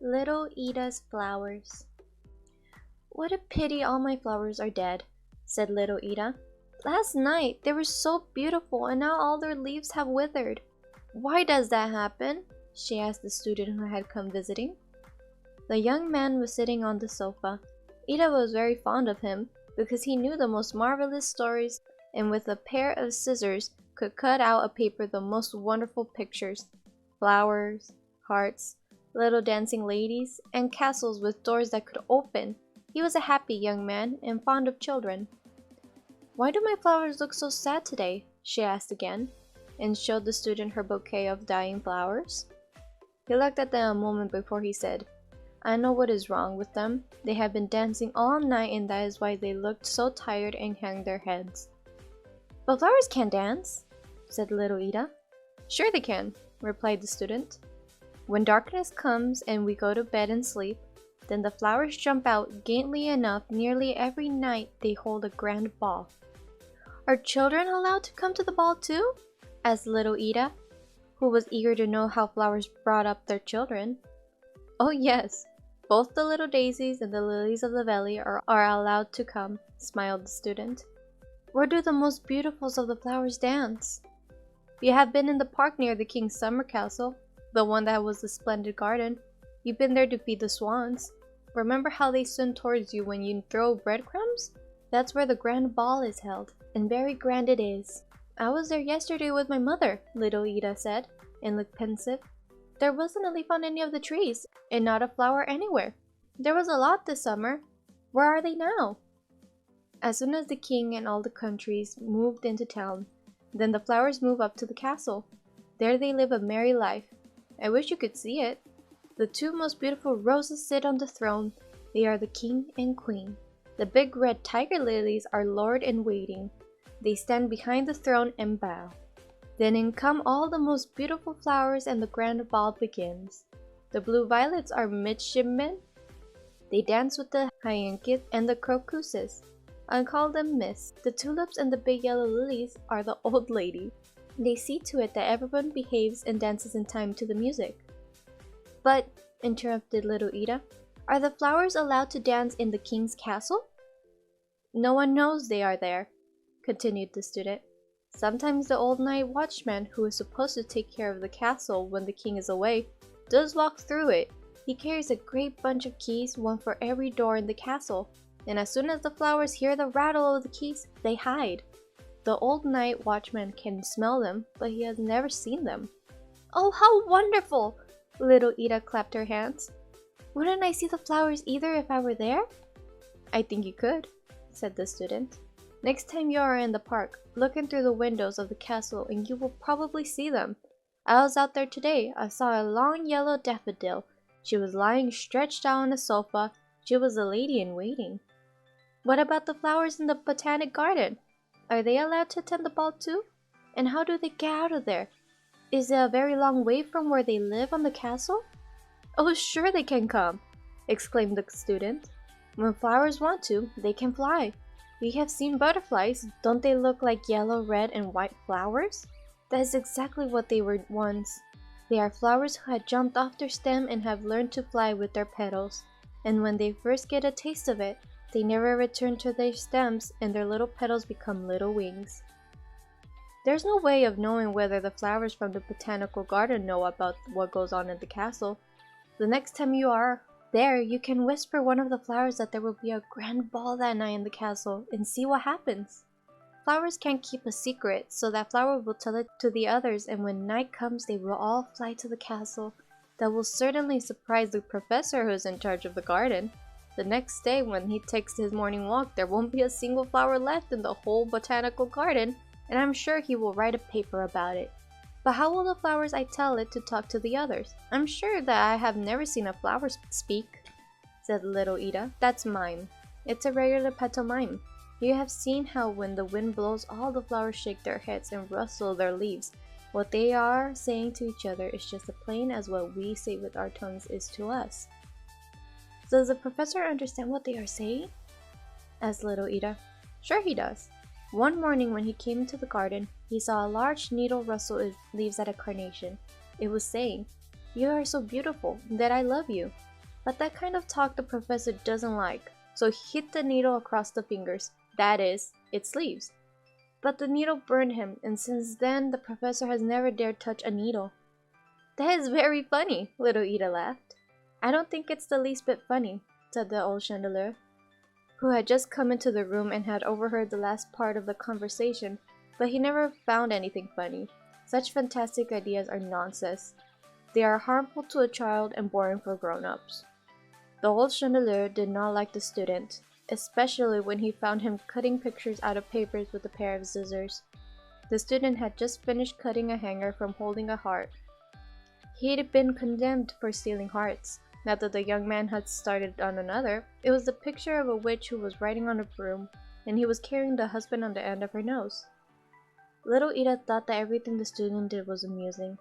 Little Ida's flowers. What a pity all my flowers are dead, said little Ida. Last night they were so beautiful and now all their leaves have withered. Why does that happen? She asked the student who had come visiting. The young man was sitting on the sofa. Ida was very fond of him because he knew the most marvelous stories and with a pair of scissors could cut out of paper the most wonderful pictures. Flowers, hearts, little dancing ladies, and castles with doors that could open. He was a happy young man and fond of children. Why do my flowers look so sad today? She asked again, and showed the student her bouquet of dying flowers. He looked at them a moment before he said, I know what is wrong with them. They have been dancing all night and that is why they looked so tired and hung their heads. But flowers can't dance, said little Ida. Sure they can, replied the student. When darkness comes and we go to bed and sleep, then the flowers jump out gently enough. Nearly every night they hold a grand ball. Are children allowed to come to the ball too? Asked little Ida, who was eager to know how flowers brought up their children. Oh yes, both the little daisies and the lilies of the valley are allowed to come, smiled the student. Where do the most beautiful of the flowers dance? You have been in the park near the king's summer castle, the one that was a splendid garden. You've been there to feed the swans. Remember how they swim towards you when you throw breadcrumbs? That's where the grand ball is held, and very grand it is. I was there yesterday with my mother, little Ida said, and looked pensive. There wasn't a leaf on any of the trees, and not a flower anywhere. There was a lot this summer. Where are they now? As soon as the king and all the countries moved into town, then the flowers moved up to the castle. There they live a merry life. I wish you could see it. The two most beautiful roses sit on the throne. They are the king and queen. The big red tiger lilies are lord in waiting. They stand behind the throne and bow. Then in come all the most beautiful flowers and the grand ball begins. The blue violets are midshipmen. They dance with the hyacinths and the crocuses. I call them miss. The tulips and the big yellow lilies are the old lady. They see to it that everyone behaves and dances in time to the music. But, interrupted little Ida, are the flowers allowed to dance in the king's castle? No one knows they are there, continued the student. Sometimes the old night watchman, who is supposed to take care of the castle when the king is away, does walk through it. He carries a great bunch of keys, one for every door in the castle, and as soon as the flowers hear the rattle of the keys, they hide. The old night watchman can smell them, but he has never seen them. Oh, how wonderful! Little Ida clapped her hands. Wouldn't I see the flowers either if I were there? I think you could, said the student. Next time you are in the park, look in through the windows of the castle and you will probably see them. I was out there today. I saw a long yellow daffodil. She was lying stretched out on a sofa. She was a lady in waiting. What about the flowers in the botanic garden? Are they allowed to attend the ball too? And how do they get out of there? Is it a very long way from where they live on the castle? Oh, sure they can come, exclaimed the student. When flowers want to, they can fly. We have seen butterflies. Don't they look like yellow, red, and white flowers? That is exactly what they were once. They are flowers who had jumped off their stem and have learned to fly with their petals. And when they first get a taste of it, they never return to their stems and their little petals become little wings. There's no way of knowing whether the flowers from the botanical garden know about what goes on in the castle. The next time you are there, you can whisper one of the flowers that there will be a grand ball that night in the castle and see what happens. Flowers can't keep a secret, so that flower will tell it to the others, and when night comes they will all fly to the castle. That will certainly surprise the professor who is in charge of the garden. The next day when he takes his morning walk, there won't be a single flower left in the whole botanical garden, and I'm sure he will write a paper about it. But how will the flowers I tell it to talk to the others? I'm sure that I have never seen a flower speak, said little Ida. That's mime. It's a regular pantomime. You have seen how when the wind blows, all the flowers shake their heads and rustle their leaves. What they are saying to each other is just as plain as what we say with our tongues is to us. Does the professor understand what they are saying? Asked little Ida. Sure he does. One morning when he came into the garden, he saw a large needle rustle its leaves at a carnation. It was saying, "You are so beautiful that I love you." But that kind of talk the professor doesn't like, so he hit the needle across the fingers, that is, its sleeves. But the needle burned him, and since then the professor has never dared touch a needle. That is very funny, little Ida laughed. I don't think it's the least bit funny, said the old chandelier, who had just come into the room and had overheard the last part of the conversation, but he never found anything funny. Such fantastic ideas are nonsense. They are harmful to a child and boring for grown-ups. The old chandelier did not like the student, especially when he found him cutting pictures out of papers with a pair of scissors. The student had just finished cutting a hanger from holding a heart. He had been condemned for stealing hearts. Now that the young man had started on another, it was the picture of a witch who was riding on a broom, and he was carrying the husband on the end of her nose. Little Ida thought that everything the student did was amusing,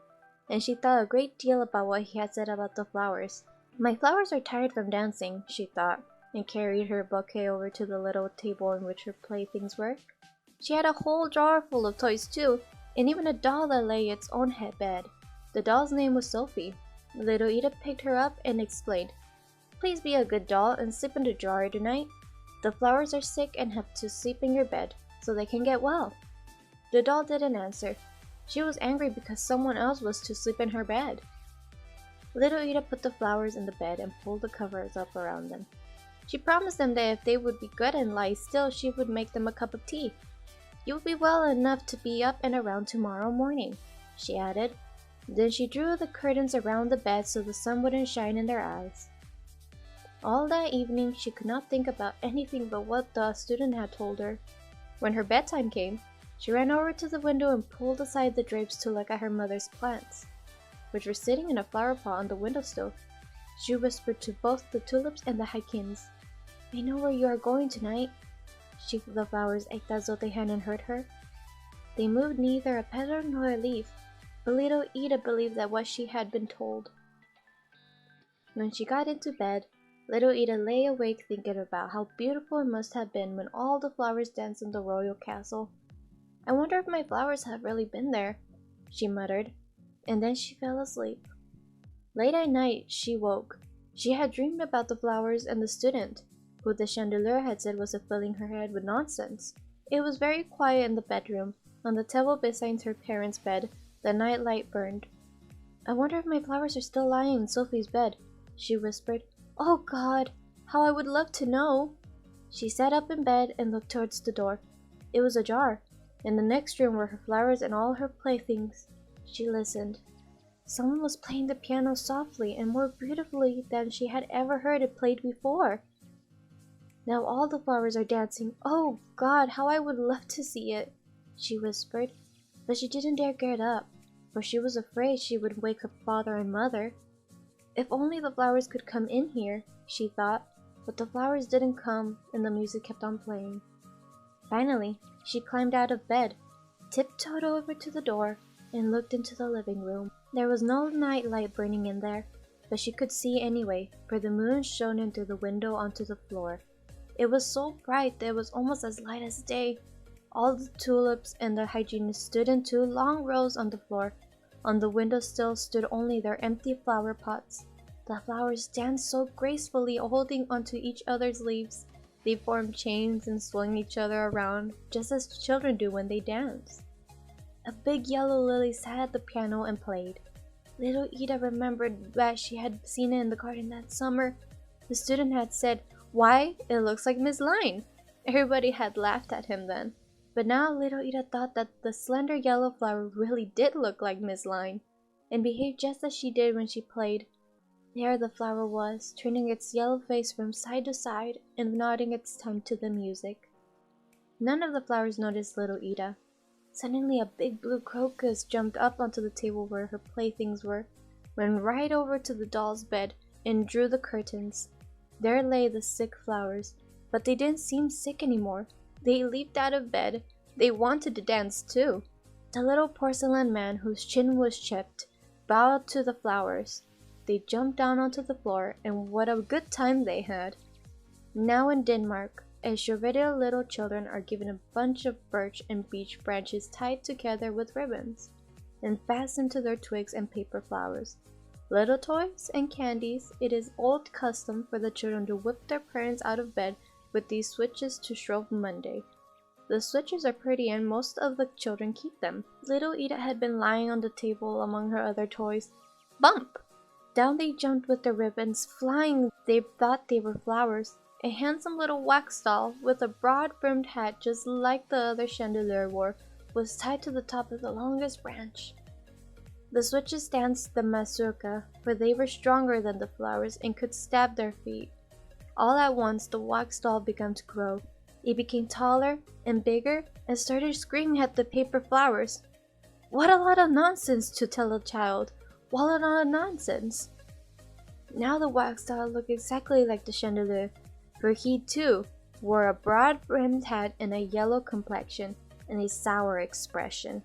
and she thought a great deal about what he had said about the flowers. My flowers are tired from dancing, she thought, and carried her bouquet over to the little table in which her playthings were. She had a whole drawer full of toys too, and even a doll that lay its own bed. The doll's name was Sophie. Little Ida picked her up and explained, "Please be a good doll and sleep in the drawer tonight. The flowers are sick and have to sleep in your bed, so they can get well." The doll didn't answer. She was angry because someone else was to sleep in her bed. Little Ida put the flowers in the bed and pulled the covers up around them. She promised them that if they would be good and lie still, she would make them a cup of tea. "You will be well enough to be up and around tomorrow morning," she added. Then she drew the curtains around the bed so the sun wouldn't shine in their eyes. All that evening she could not think about anything but what the student had told her. When her bedtime came, she ran over to the window and pulled aside the drapes to look at her mother's plants, which were sitting in a flower pot on the windowsill. She whispered to both the tulips and the hyacinths, "I know where you are going tonight." The flowers ached as though they hadn't heard her. They moved neither a petal nor a leaf, but little Ida believed that what she had been told. When she got into bed, little Ida lay awake thinking about how beautiful it must have been when all the flowers danced in the royal castle. "I wonder if my flowers have really been there," she muttered, and then she fell asleep. Late at night, she woke. She had dreamed about the flowers and the student, who the chandelier had said was filling her head with nonsense. It was very quiet in the bedroom. On the table beside her parents' bed, the night light burned. "I wonder if my flowers are still lying in Sophie's bed," she whispered. "Oh God, how I would love to know!" She sat up in bed and looked towards the door. It was ajar. In the next room were her flowers and all her playthings. She listened. Someone was playing the piano softly and more beautifully than she had ever heard it played before. "Now all the flowers are dancing. Oh God, how I would love to see it," she whispered. But she didn't dare get up, for she was afraid she would wake her father and mother. If only the flowers could come in here, she thought, but the flowers didn't come and the music kept on playing. Finally, she climbed out of bed, tiptoed over to the door, and looked into the living room. There was no night light burning in there, but she could see anyway, for the moon shone in through the window onto the floor. It was so bright that it was almost as light as day. All the tulips and the hyacinths stood in two long rows on the floor. On the windowsill stood only their empty flower pots. The flowers danced so gracefully, holding onto each other's leaves. They formed chains and swung each other around, just as children do when they dance. A big yellow lily sat at the piano and played. Little Ida remembered that she had seen it in the garden that summer. The student had said, "Why, it looks like Miss Line." Everybody had laughed at him then. But now little Ida thought that the slender yellow flower really did look like Miss Line, and behaved just as she did when she played. There the flower was, turning its yellow face from side to side and nodding its tongue to the music. None of the flowers noticed little Ida. Suddenly a big blue crocus jumped up onto the table where her playthings were, went right over to the doll's bed, and drew the curtains. There lay the sick flowers, but they didn't seem sick anymore. They leaped out of bed. They wanted to dance too. The little porcelain man, whose chin was chipped, bowed to the flowers. They jumped down onto the floor, and what a good time they had. Now in Denmark, Jovial little children are given a bunch of birch and beech branches tied together with ribbons, and fastened to their twigs and paper flowers. Little toys and candies. It is old custom for the children to whip their parents out of bed with these switches to Shrove Monday. The switches are pretty and most of the children keep them. Little Ida had been lying on the table among her other toys. Bump! Down they jumped with the ribbons flying. They thought they were flowers. A handsome little wax doll with a broad-brimmed hat just like the other chandelier wore was tied to the top of the longest branch. The switches danced the mazurka, for they were stronger than the flowers and could stab their feet. All at once the wax doll began to grow. It became taller and bigger and started screaming at the paper flowers. What a lot of nonsense to tell a child! What a lot of nonsense! Now the wax doll looked exactly like the chandelier, for he too wore a broad-brimmed hat and a yellow complexion and a sour expression.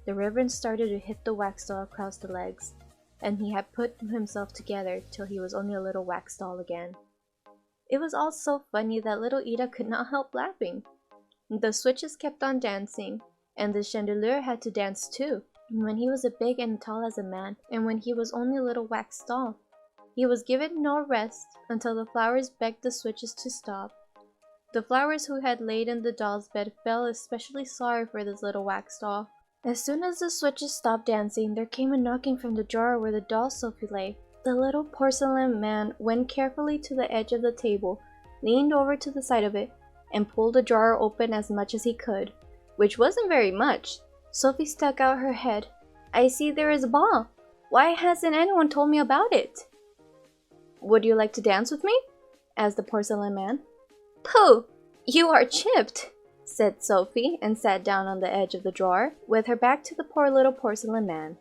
The ribbon started to hit the wax doll across the legs, and he had put himself together till he was only a little wax doll again. It was all so funny that little Ida could not help laughing. The switches kept on dancing, and the chandelier had to dance too, when he was as big and tall as a man, and when he was only a little wax doll. He was given no rest until the flowers begged the switches to stop. The flowers who had laid in the doll's bed felt especially sorry for this little wax doll. As soon as the switches stopped dancing, there came a knocking from the drawer where the doll Sophie lay. The little porcelain man went carefully to the edge of the table, leaned over to the side of it, and pulled the drawer open as much as he could, which wasn't very much. Sophie stuck out her head. "I see there is a ball. Why hasn't anyone told me about it?" "Would you like to dance with me?" asked the porcelain man. "Pooh! You are chipped!" said Sophie, and sat down on the edge of the drawer, with her back to the poor little porcelain man.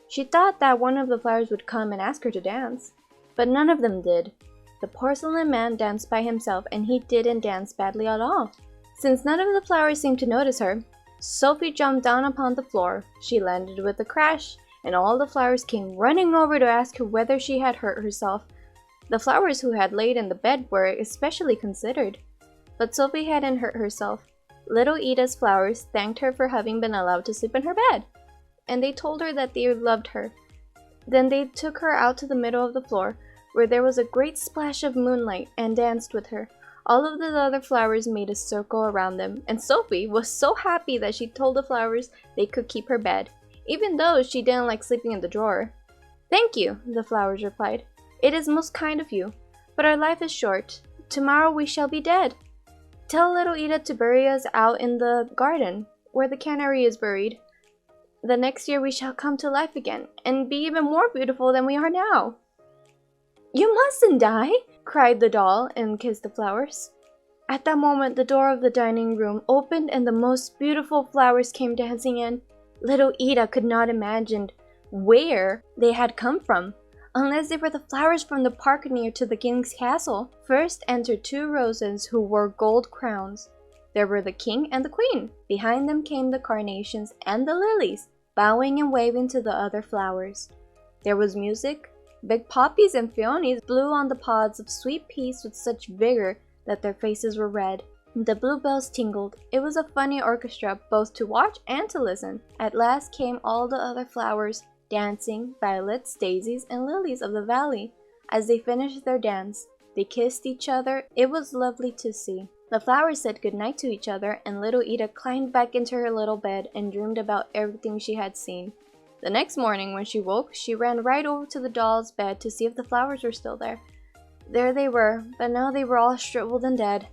She thought that one of the flowers would come and ask her to dance, but none of them did. The porcelain man danced by himself, and he didn't dance badly at all. Since none of the flowers seemed to notice her, Sophie jumped down upon the floor. She landed with a crash, and all the flowers came running over to ask her whether she had hurt herself. The flowers who had laid in the bed were especially considered, but Sophie hadn't hurt herself. Little Ida's flowers thanked her for having been allowed to sleep in her bed, and they told her that they loved her. Then they took her out to the middle of the floor, where there was a great splash of moonlight, and danced with her. All of the other flowers made a circle around them, and Sophie was so happy that she told the flowers they could keep her bed, even though she didn't like sleeping in the drawer. "Thank you," the flowers replied. "It is most kind of you, but our life is short. Tomorrow we shall be dead. Tell little Ida to bury us out in the garden, where the canary is buried. The next year we shall come to life again, and be even more beautiful than we are now." "You mustn't die!" cried the doll, and kissed the flowers. At that moment the door of the dining room opened and the most beautiful flowers came dancing in. Little Ida could not imagine where they had come from, unless they were the flowers from the park near to the king's castle. First entered two roses who wore gold crowns. There were the king and the queen. Behind them came the carnations and the lilies, bowing and waving to the other flowers. There was music. Big poppies and peonies blew on the pods of sweet peas with such vigor that their faces were red. The bluebells tingled. It was a funny orchestra both to watch and to listen. At last came all the other flowers, dancing, violets, daisies, and lilies of the valley. As they finished their dance, they kissed each other. It was lovely to see. The flowers said goodnight to each other, and little Ida climbed back into her little bed and dreamed about everything she had seen. The next morning when she woke, she ran right over to the doll's bed to see if the flowers were still there. There they were, but now they were all shriveled and dead.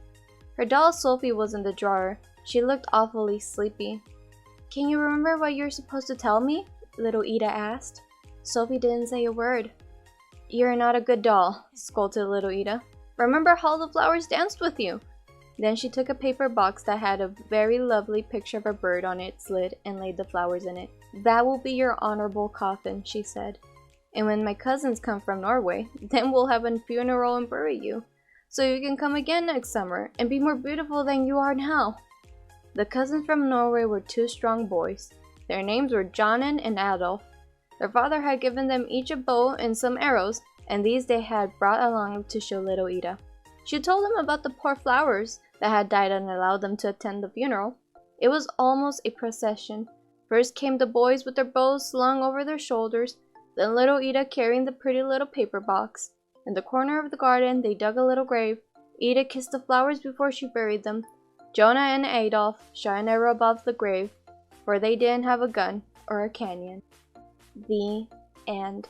Her doll Sophie was in the drawer. She looked awfully sleepy. "Can you remember what you're supposed to tell me?" little Ida asked. Sophie didn't say a word. "You're not a good doll," scolded little Ida. "Remember how the flowers danced with you." Then she took a paper box that had a very lovely picture of a bird on its lid and laid the flowers in it. "That will be your honorable coffin," she said. "And when my cousins come from Norway, then we'll have a funeral and bury you, so you can come again next summer and be more beautiful than you are now." The cousins from Norway were two strong boys. Their names were Jonan and Adolf. Their father had given them each a bow and some arrows, and these they had brought along to show little Ida. She told them about the poor flowers that had died and allowed them to attend the funeral. It was almost a procession. First came the boys with their bows slung over their shoulders. Then little Ida carrying the pretty little paper box. In the corner of the garden, they dug a little grave. Ida kissed the flowers before she buried them. Jonah and Adolf shot an arrow above the grave, for they didn't have a gun or a canyon. The end.